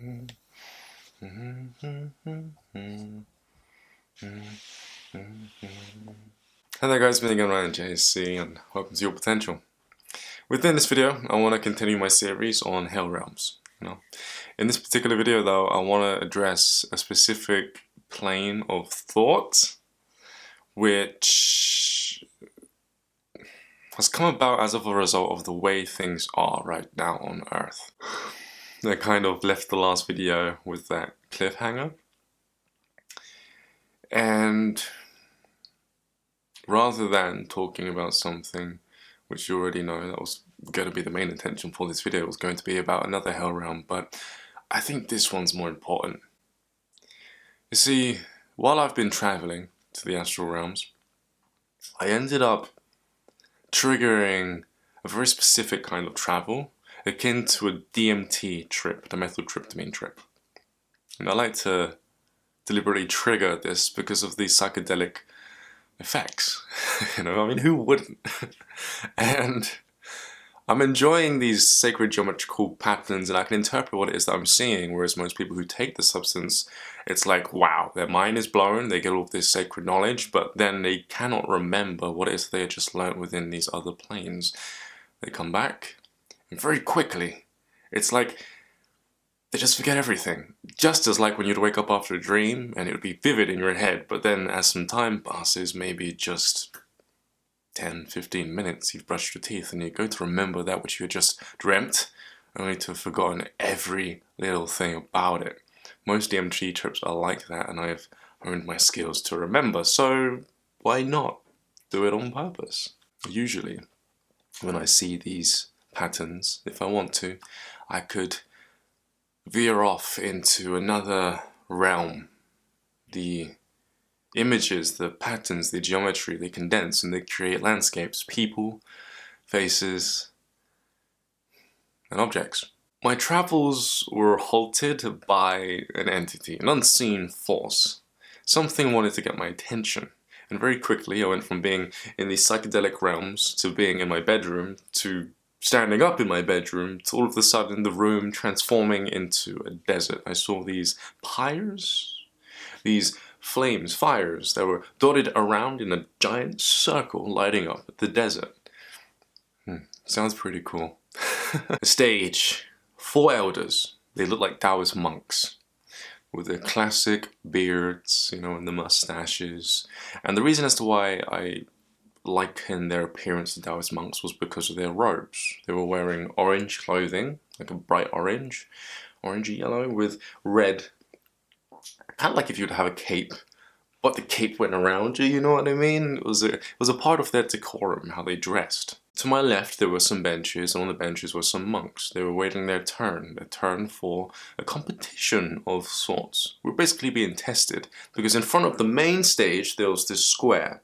Hello guys, me again, Ryan JC, and welcome to Your Potential. Within this video, I want to continue my series on Hell Realms. In this particular video though, I want to address a specific plane of thought which has come about as of a result of the way things are right now on Earth. I kind of left the last video with that cliffhanger, and rather than talking about something which you already know, that was going to be the main intention for this video, was going to be about another hell realm, but I think this one's more important. You see, while I've been traveling to the astral realms, I ended up triggering a very specific kind of travel, akin to a DMT trip, the methyltryptamine trip. And I like to deliberately trigger this because of the psychedelic effects. I mean, who wouldn't? And I'm enjoying these sacred geometrical patterns, and I can interpret what it is that I'm seeing, whereas most people who take the substance, it's like, wow, their mind is blown, they get all this sacred knowledge, but then they cannot remember what it is they just learned within these other planes. They come back, and very quickly, it's like they just forget everything. Just as like when you'd wake up after a dream, and it would be vivid in your head, but then as some time passes, maybe just 10-15 minutes, you've brushed your teeth and you go to remember that which you had just dreamt, only to have forgotten every little thing about it. Most DMT trips are like that, and I've honed my skills to remember, so why not do it on purpose? Usually, when I see these patterns, if I want to, I could veer off into another realm. The images, the patterns, the geometry, they condense and they create landscapes, people, faces, and objects. My travels were halted by an entity, an unseen force. Something wanted to get my attention, and very quickly I went from being in these psychedelic realms to being in my bedroom to standing up in my bedroom to all of a sudden the room transforming into a desert. I saw these pyres, these flames, fires that were dotted around in a giant circle lighting up the desert. Sounds pretty cool. A stage, 4 elders. They look like Taoist monks with their classic beards, and the mustaches. And the reason as to why I liken their appearance to Taoist monks was because of their robes. They were wearing orange clothing, like a bright orange, orangey yellow, with red, kind of like if you'd have a cape, but the cape went around you, you know what I mean? It was a part of their decorum, how they dressed. To my left there were some benches, and on the benches were some monks. They were waiting their turn for a competition of sorts. We were basically being tested, because in front of the main stage there was this square,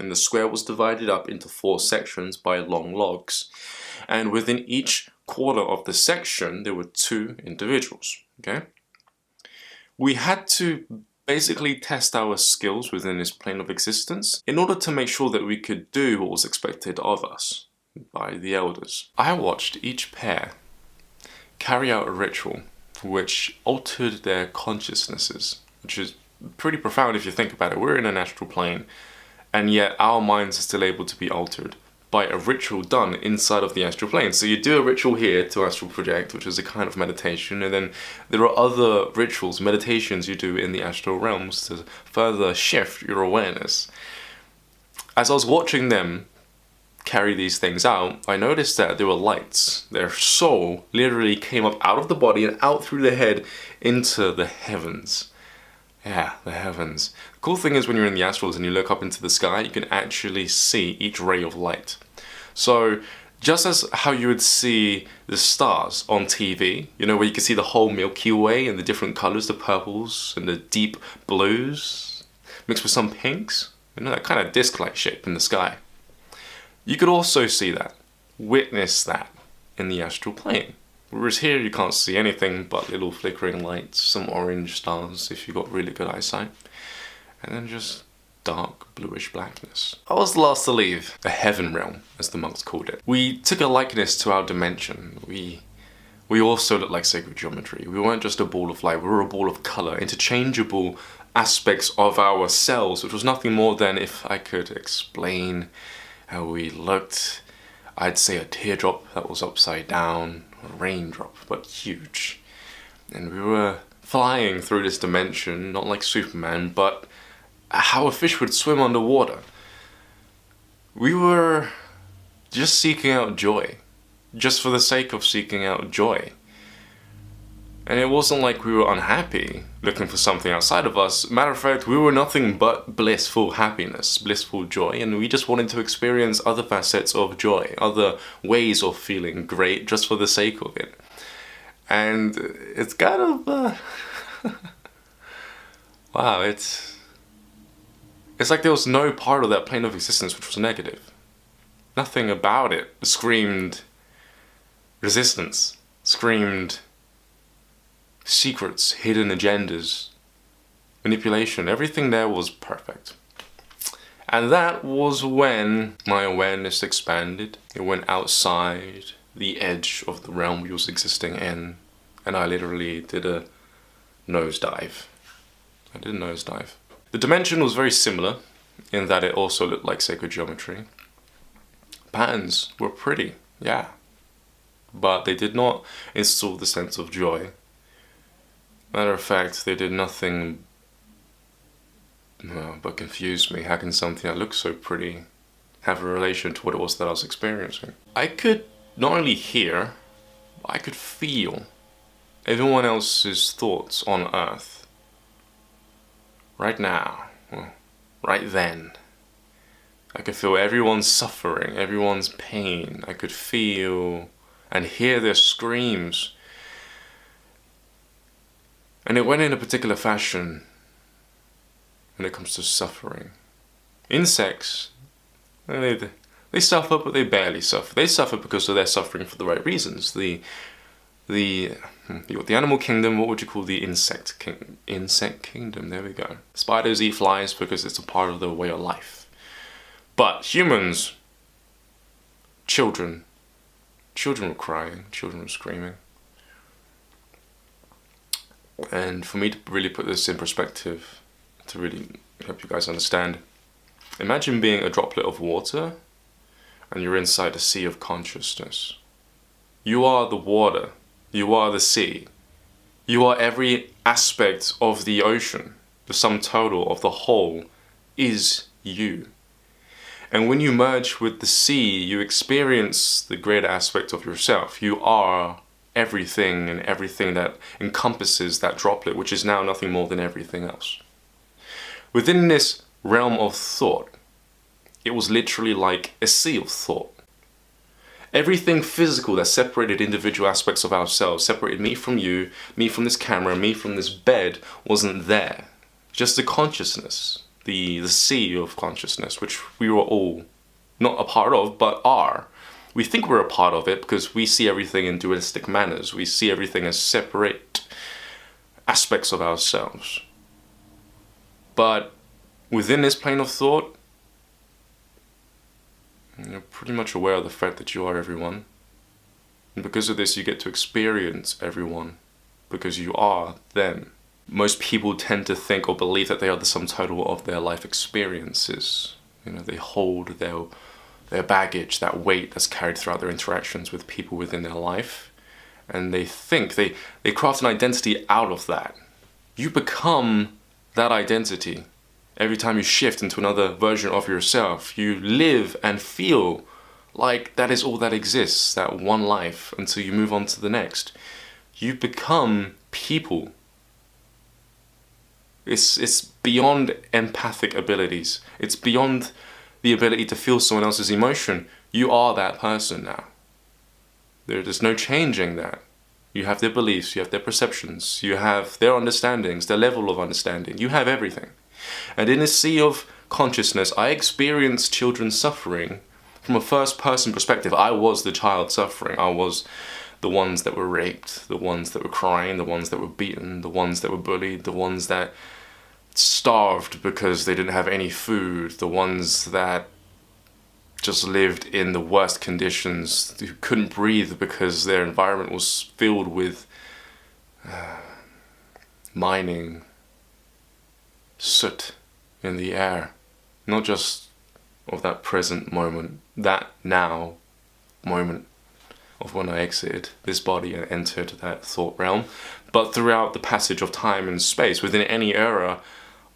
and the square was divided up into 4 sections by long logs. And within each quarter of the section there were 2 individuals, okay? We had to basically test our skills within this plane of existence in order to make sure that we could do what was expected of us by the elders. I watched each pair carry out a ritual which altered their consciousnesses, which is pretty profound if you think about it. We're in an astral plane, and yet our minds are still able to be altered by a ritual done inside of the astral plane. So you do a ritual here to astral project, which is a kind of meditation, and then there are other rituals, meditations you do in the astral realms to further shift your awareness. As I was watching them carry these things out, I noticed that there were lights. Their soul literally came up out of the body and out through the head into the heavens. Yeah, the heavens. The cool thing is when you're in the astrals and you look up into the sky, you can actually see each ray of light. So just as how you would see the stars on TV, where you can see the whole Milky Way and the different colors, the purples and the deep blues, mixed with some pinks, that kind of disc-like shape in the sky. You could also see that, witness that in the astral plane. Whereas here you can't see anything but little flickering lights, some orange stars if you've got really good eyesight, and then just dark bluish blackness. I was the last to leave the heaven realm, as the monks called it. We took a likeness to our dimension. We we also looked like sacred geometry. We weren't just a ball of light, we were a ball of color, interchangeable aspects of ourselves, which was nothing more than, if I could explain how we looked, I'd say a teardrop that was upside down, a raindrop, but huge. And we were flying through this dimension, not like Superman, but how a fish would swim underwater. We were just seeking out joy, just for the sake of seeking out joy. And it wasn't like we were unhappy, looking for something outside of us. Matter of fact, we were nothing but blissful happiness, blissful joy, and we just wanted to experience other facets of joy, other ways of feeling great just for the sake of it. And it's kind of, wow, it's like there was no part of that plane of existence which was negative. Nothing about it screamed resistance, screamed secrets, hidden agendas, manipulation. Everything there was perfect. And that was when my awareness expanded. It went outside the edge of the realm we was existing in, and I literally did a nosedive. The dimension was very similar in that it also looked like sacred geometry. Patterns were pretty, yeah, but they did not instill the sense of joy. Matter of fact, they did nothing but confuse me. How can something that looks so pretty have a relation to what it was that I was experiencing? I could not only hear, but I could feel everyone else's thoughts on Earth. Right now, well, right then. I could feel everyone's suffering, everyone's pain. I could feel and hear their screams. And it went in a particular fashion when it comes to suffering. Insects, they suffer, but they barely suffer. They suffer because they're suffering for the right reasons. You got the animal kingdom. What would you call the insect kingdom? Insect kingdom, there we go. Spiders eat flies because it's a part of their way of life. But humans, children were crying, children were screaming. And for me to really put this in perspective, to really help you guys understand, imagine being a droplet of water and you're inside a sea of consciousness. You are the water, you are the sea, you are every aspect of the ocean. The sum total of the whole is you. And when you merge with the sea, you experience the greater aspect of yourself. You are everything, and everything that encompasses that droplet, which is now nothing more than everything else. Within this realm of thought, it was literally like a sea of thought. Everything physical that separated individual aspects of ourselves, separated me from you, me from this camera, me from this bed, wasn't there. Just the consciousness, the sea of consciousness, which we were all not a part of, but are. We think we're a part of it because we see everything in dualistic manners. We see everything as separate aspects of ourselves. But within this plane of thought, you're pretty much aware of the fact that you are everyone. And because of this, you get to experience everyone because you are them. Most people tend to think or believe that they are the sum total of their life experiences. They hold their baggage, that weight that's carried throughout their interactions with people within their life. And they think, they craft an identity out of that. You become that identity. Every time you shift into another version of yourself, you live and feel like that is all that exists, that one life, until you move on to the next. You become people. It's beyond empathic abilities. It's beyond the ability to feel someone else's emotion. You are that person now. There's no changing that. You have their beliefs, you have their perceptions, you have their understandings, their level of understanding. You have everything. And in a sea of consciousness, I experienced children suffering from a first-person perspective. I was the child suffering. I was the ones that were raped, the ones that were crying, the ones that were beaten, the ones that were bullied, the ones that starved because they didn't have any food, the ones that just lived in the worst conditions, who couldn't breathe because their environment was filled with mining, soot in the air. Not just of that present moment, that now moment of when I exited this body and entered that thought realm, but throughout the passage of time and space, within any era,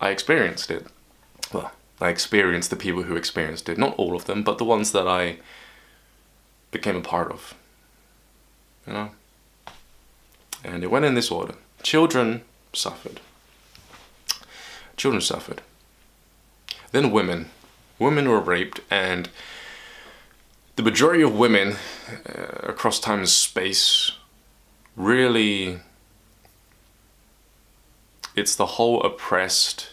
I experienced it. Well, I experienced the people who experienced it. Not all of them, but the ones that I became a part of. You know? And it went in this order. Children suffered. Children suffered. Then women. Women were raped, and the majority of women across time and space really, it's the whole oppressed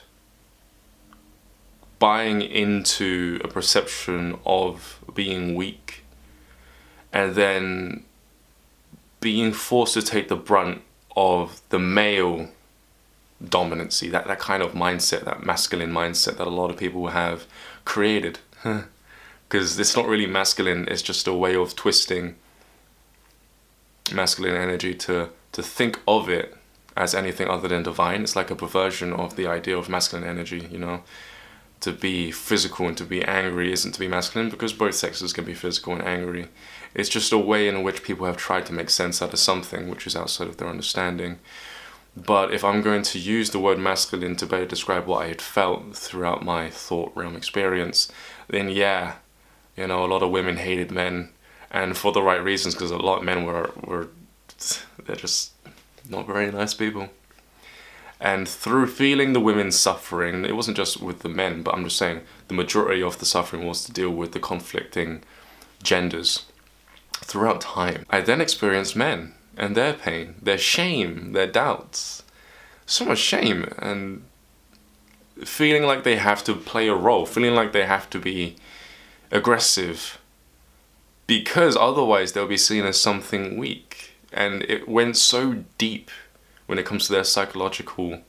buying into a perception of being weak and then being forced to take the brunt of the male dominancy, that kind of mindset, that masculine mindset that a lot of people have created. Because it's not really masculine, it's just a way of twisting masculine energy to think of it as anything other than divine. It's like a perversion of the idea of masculine energy, you know. To be physical and to be angry isn't to be masculine, because both sexes can be physical and angry. It's just a way in which people have tried to make sense out of something which is outside of their understanding. But if I'm going to use the word masculine to better describe what I had felt throughout my thought realm experience, then yeah, you know, a lot of women hated men, and for the right reasons, because a lot of men were they're just not very nice people. And through feeling the women's suffering, it wasn't just with the men, but I'm just saying the majority of the suffering was to deal with the conflicting genders throughout time. I then experienced men and their pain, their shame, their doubts. So much shame, and feeling like they have to play a role, feeling like they have to be aggressive, because otherwise they'll be seen as something weak. And it went so deep when it comes to their psychological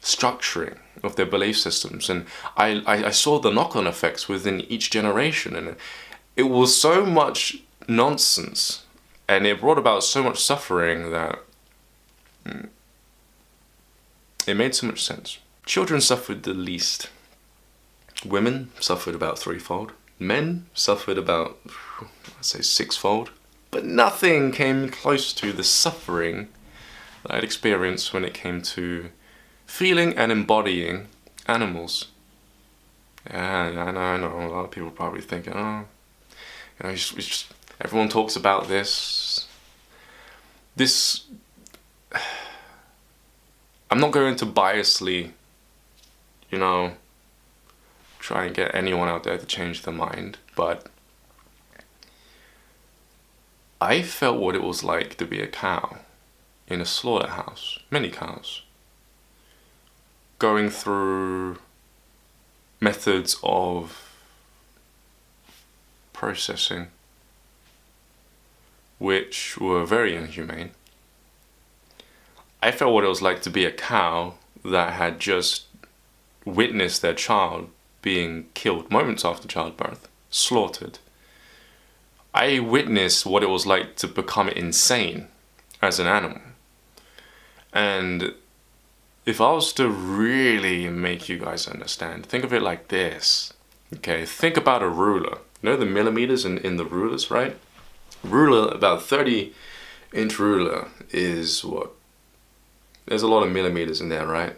structuring of their belief systems. And I saw the knock-on effects within each generation, and it was so much nonsense, and it brought about so much suffering that it made so much sense. Children suffered the least. Women suffered about threefold. Men suffered about, I'd say, sixfold. But nothing came close to the suffering that I'd experienced when it came to feeling and embodying animals. Yeah, I know. A lot of people probably thinking, oh, you know, it's just, everyone talks about this. I'm not going to biasly, you know, try and get anyone out there to change their mind, but I felt what it was like to be a cow in a slaughterhouse, many cows, going through methods of processing which were very inhumane. I felt what it was like to be a cow that had just witnessed their child being killed moments after childbirth, slaughtered. I witnessed what it was like to become insane as an animal. And if I was to really make you guys understand, think of it like this. Okay, think about a ruler. You know the millimeters in the rulers, right? Ruler, about 30-inch ruler is what? There's a lot of millimeters in there, right?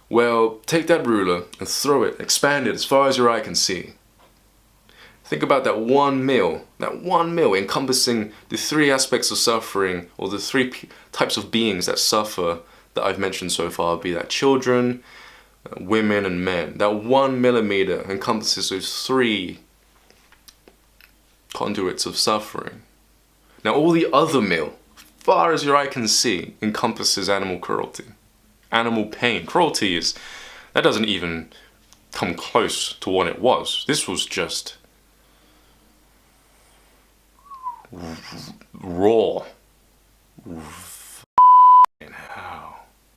Well, take that ruler and throw it, expand it as far as your eye can see. Think about that 1 mil encompassing the 3 aspects of suffering, or the 3 types of beings that suffer that I've mentioned so far, be that children, women, and men. That 1 millimeter encompasses those 3 conduits of suffering. Now all the other mil, far as your eye can see, encompasses animal cruelty, animal pain. Cruelty that doesn't even come close to what it was. This was just raw.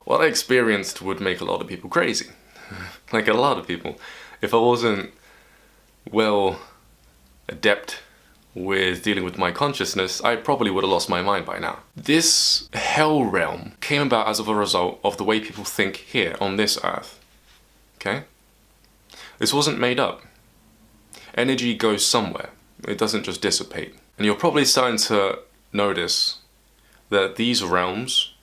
What I experienced would make a lot of people crazy. Like a lot of people. If I wasn't well adept with dealing with my consciousness, I probably would have lost my mind by now. This hell realm came about as a result of the way people think here on this earth. Okay? This wasn't made up. Energy goes somewhere. It doesn't just dissipate. And you're probably starting to notice that these realms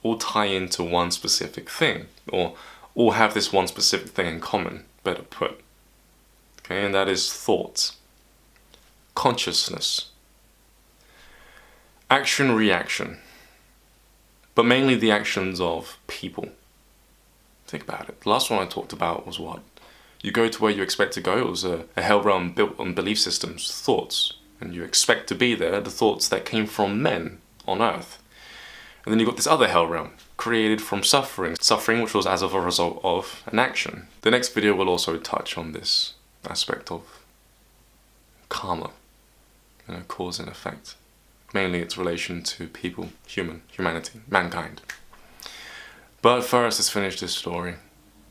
all tie into one specific thing, or all have this one specific thing in common, better put. Okay, and that is thoughts, consciousness, action, reaction, but mainly the actions of people. Think about it. The last one I talked about was what? You go to where you expect to go. It was a hell realm built on belief systems, thoughts. And you expect to be there, the thoughts that came from men on earth. And then you've got this other hell realm, created from suffering. Suffering which was as of a result of an action. The next video will also touch on this aspect of karma, cause and effect. Mainly its relation to people, humanity, mankind. But first, let's finish this story.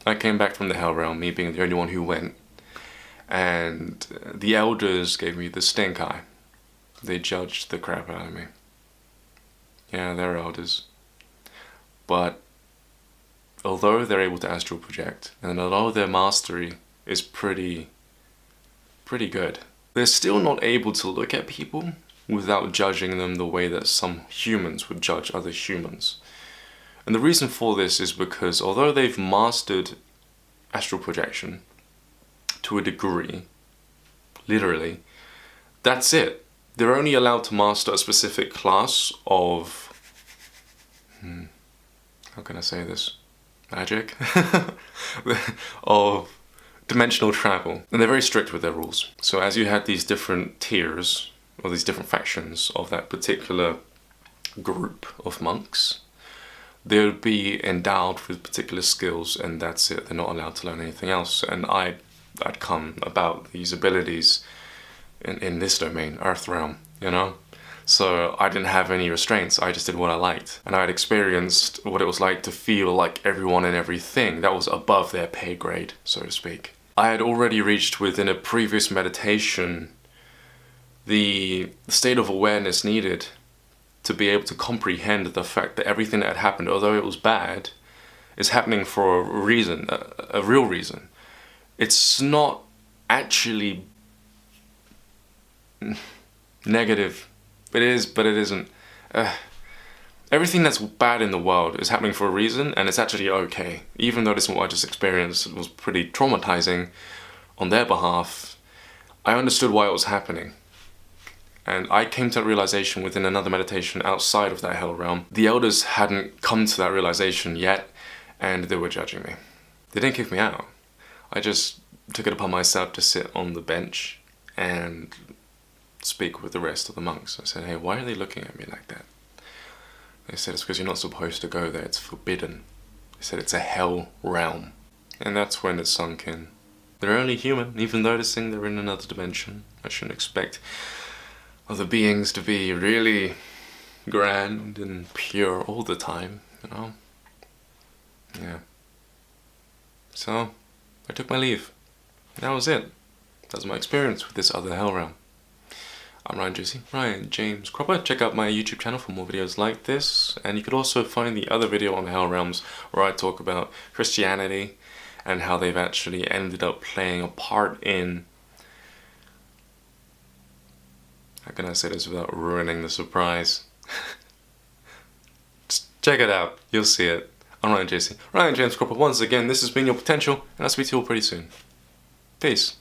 I came back from the hell realm, me being the only one who went, and the elders gave me the stink eye. They judged the crap out of me. Yeah, they're elders. But although they're able to astral project, and although their mastery is pretty good, they're still not able to look at people without judging them the way that some humans would judge other humans. And the reason for this is because although they've mastered astral projection to a degree, literally, that's it. They're only allowed to master a specific class of, how can I say this? Magic? Of dimensional travel. And they're very strict with their rules. So as you had these different tiers, or these different factions of that particular group of monks, they would be endowed with particular skills, and that's it. They're not allowed to learn anything else. And I'd come about these abilities in this domain, Earth realm, So I didn't have any restraints. I just did what I liked. And I had experienced what it was like to feel like everyone and everything that was above their pay grade, so to speak. I had already reached within a previous meditation the state of awareness needed to be able to comprehend the fact that everything that had happened, although it was bad, is happening for a reason, a real reason. It's not actually negative. It is, but it isn't. Everything that's bad in the world is happening for a reason, and it's actually okay. Even though this what I just experienced was pretty traumatizing on their behalf, I understood why it was happening. And I came to that realization within another meditation outside of that hell realm. The elders hadn't come to that realization yet, and they were judging me. They didn't kick me out. I just took it upon myself to sit on the bench and speak with the rest of the monks. I said, hey, why are they looking at me like that? They said, it's because you're not supposed to go there, it's forbidden. They said, it's a hell realm. And that's when it sunk in. They're only human, even noticing they're in another dimension. I shouldn't expect other beings to be really grand and pure all the time, Yeah. So, I took my leave. That was it. That was my experience with this other hell realm. I'm Ryan James Cropper. Check out my YouTube channel for more videos like this, and you could also find the other video on the hell realms where I talk about Christianity and how they've actually ended up playing a part in, how can I say this without ruining the surprise? Just check it out, you'll see it. I'm Ryan James Cropper. Once again, this has been your potential, and I'll speak to you all pretty soon. Peace.